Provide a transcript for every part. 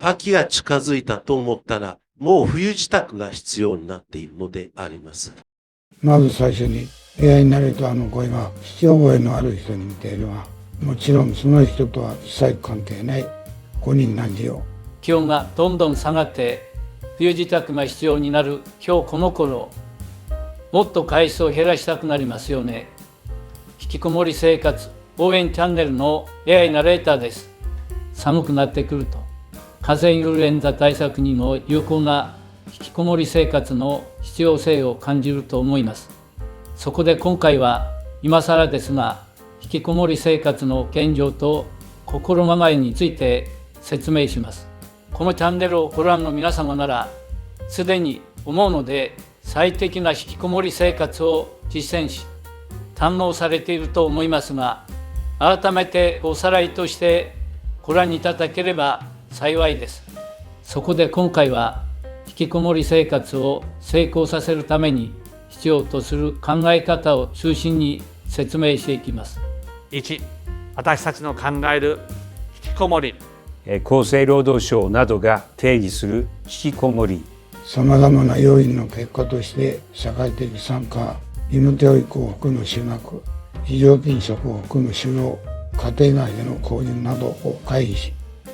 秋が近づいたと思ったら、もう冬支度が必要になっているのであります。まず最初に AI ナレーターの声が聞き覚えのある人に似ているが、もちろんその人とは一切関係ない5人何時よ。気温がどんどん下がって冬支度が必要になる今日この頃、もっと外出を減らしたくなりますよね。引きこもり生活応援チャンネルの AI ナレーターです。寒くなってくると風邪インフルエンザ対策にも有効な引きこもり生活の必要性を感じると思います。そこで今回は今更ですが、引きこもり生活の現状と心構えについて説明します。このチャンネルをご覧の皆様ならすでに思うので、最適な引きこもり生活を実践し堪能されていると思いますが、改めておさらいとしてご覧いただければ幸いです。そこで今回は引きこもり生活を成功させるために必要とする考え方を中心に説明していきます。1、私たちの考える引きこもり。厚生労働省などが定義する引きこもり。さまざまな要因の結果として社会的参加、義務教育を含む進学、非常勤職を含む就労、家庭内での交流などを回避し、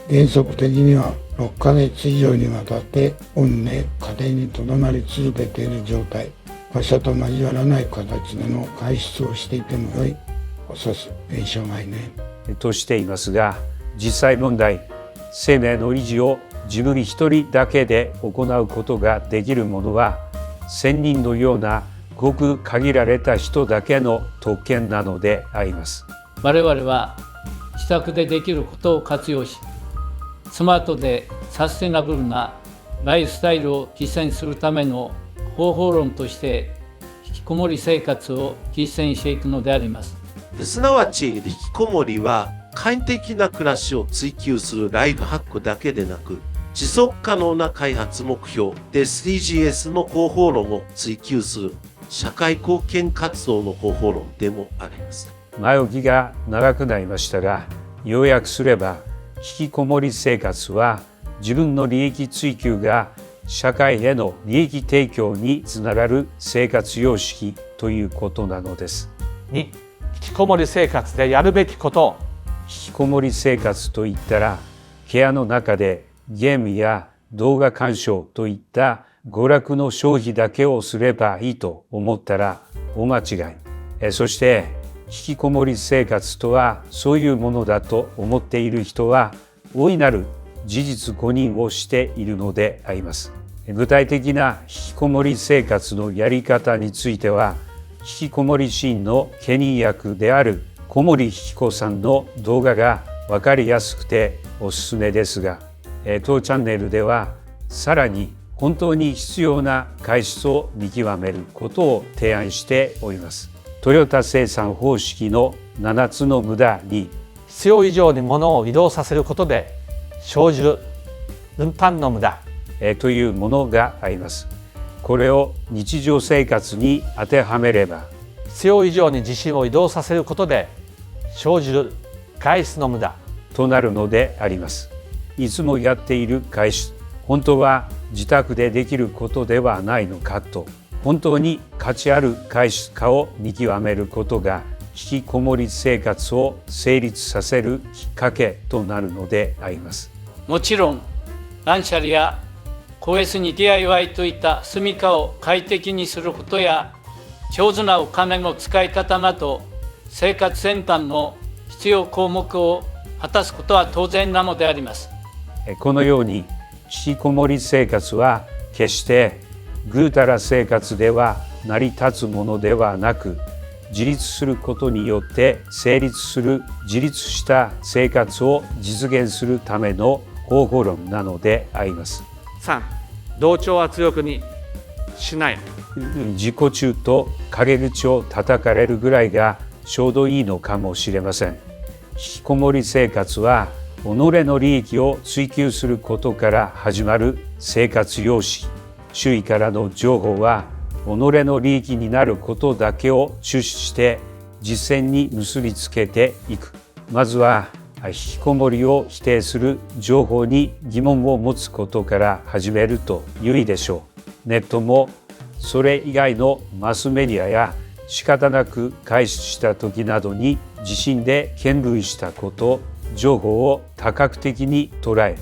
原則的には6ヶ月以上にわたって御家庭にとどまり続けている状態、他者と交わらない形での外出をしていてもよいを指す名称概念としていますが、実際問題、生命の維持を自分一人だけで行うことができるものは、専人のようなごく限られた人だけの特権なのであります。我々は自宅でできることを活用し、スマートでサステナブルなライフスタイルを実践するための方法論として引きこもり生活を実践していくのであります。すなわち、引きこもりは快適な暮らしを追求するライフハックだけでなく、持続可能な開発目標 SDGs の方法論を追求する社会貢献活動の方法論でもあります。前置きが長くなりましたが、要約すれば、引きこもり生活は自分の利益追求が社会への利益提供につながる生活様式ということなのです。2、引きこもり生活でやるべきこと。引きこもり生活といったら、部屋の中でゲームや動画鑑賞といった娯楽の消費だけをすればいいと思ったら大間違い。そして引きこもり生活とはそういうものだと思っている人は大いなる事実誤認をしているのであります。具体的な引きこもり生活のやり方については、引きこもりシーンのケニー役である小森引子さんの動画が分かりやすくておすすめですが、当チャンネルではさらに本当に必要な外出を見極めることを提案しております。トヨタ生産方式の7つの無駄に、必要以上に物を移動させることで生じる運搬の無駄というものがあります。これを日常生活に当てはめれば、必要以上に自身を移動させることで生じる外出の無駄となるのであります。いつもやっている外出、本当は自宅でできることではないのかと、本当に価値ある外出かを見極めることが引きこもり生活を成立させるきっかけとなるのであります。もちろん断捨離や高 S に DIY といった住みかを快適にすることや上手なお金の使い方など生活全般の必要項目を果たすことは当然なのであります。このように引きこもり生活は決してぐうたら生活では成り立つものではなく、自立することによって成立する自立した生活を実現するための方法論なのであります。3、同調圧力にしない。自己中と陰口を叩かれるぐらいがちょうどいいのかもしれません。引きこもり生活は己の利益を追求することから始まる生活様式。周囲からの情報は己の利益になることだけを注視して実践に結びつけていく。まずは引きこもりを否定する情報に疑問を持つことから始めると良いでしょう。ネットもそれ以外のマスメディアや仕方なく外出した時などに地震で見類したこと、情報を多角的に捉え、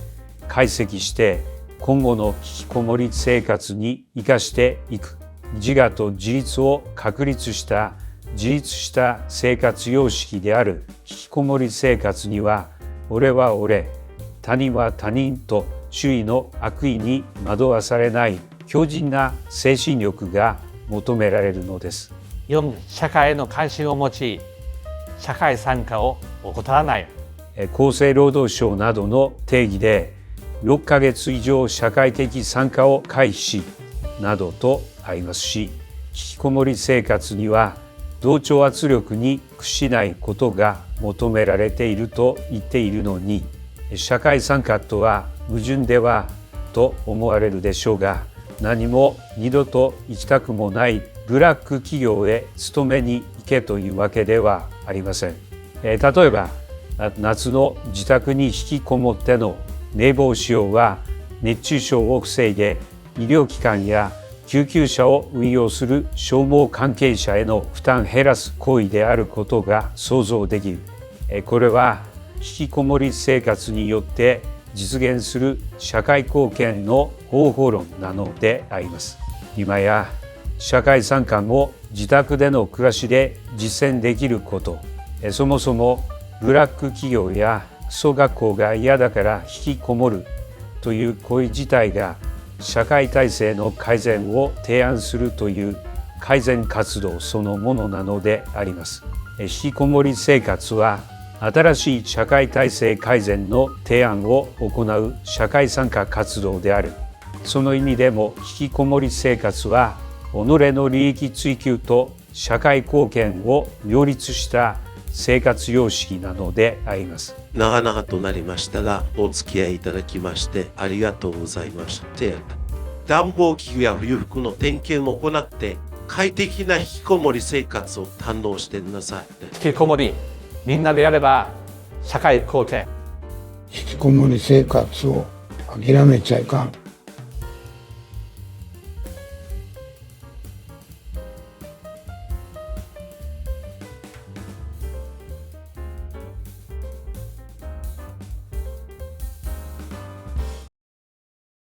解析して今後の引きこもり生活に生かしていく。自我と自立を確立した自立した生活様式である引きこもり生活には、俺は俺、他人は他人と周囲の悪意に惑わされない強靭な精神力が求められるのです。4、社会への関心を持ち、社会参加を怠らない。厚生労働省などの定義で、6ヶ月以上社会的参加を回避し、などとありますし、引きこもり生活には同調圧力に屈しないことが求められていると言っているのに、社会参加とは矛盾ではと思われるでしょうが、何も二度と行きたくもないブラック企業へ勤めに行けというわけではありません。例えば、夏の自宅に引きこもっての冷房使用は熱中症を防いで、医療機関や救急車を運用する消防関係者への負担を減らす行為であることが想像できる。これは引きこもり生活によって実現する社会貢献の方法論なのであります。今や社会参加も自宅での暮らしで実践できること、そもそもブラック企業やクソ学校が嫌だから引きこもるという行為自体が社会体制の改善を提案するという改善活動そのものなのであります。引きこもり生活は新しい社会体制改善の提案を行う社会参加活動である。その意味でも引きこもり生活は己の利益追求と社会貢献を両立した生活様式なのであります。長々となりましたが、お付き合いいただきましてありがとうございました。暖房器具や冬服の点検も行って、快適な引きこもり生活を堪能してください。引きこもり、みんなでやれば社会貢献。引きこもり生活を諦めちゃいかん。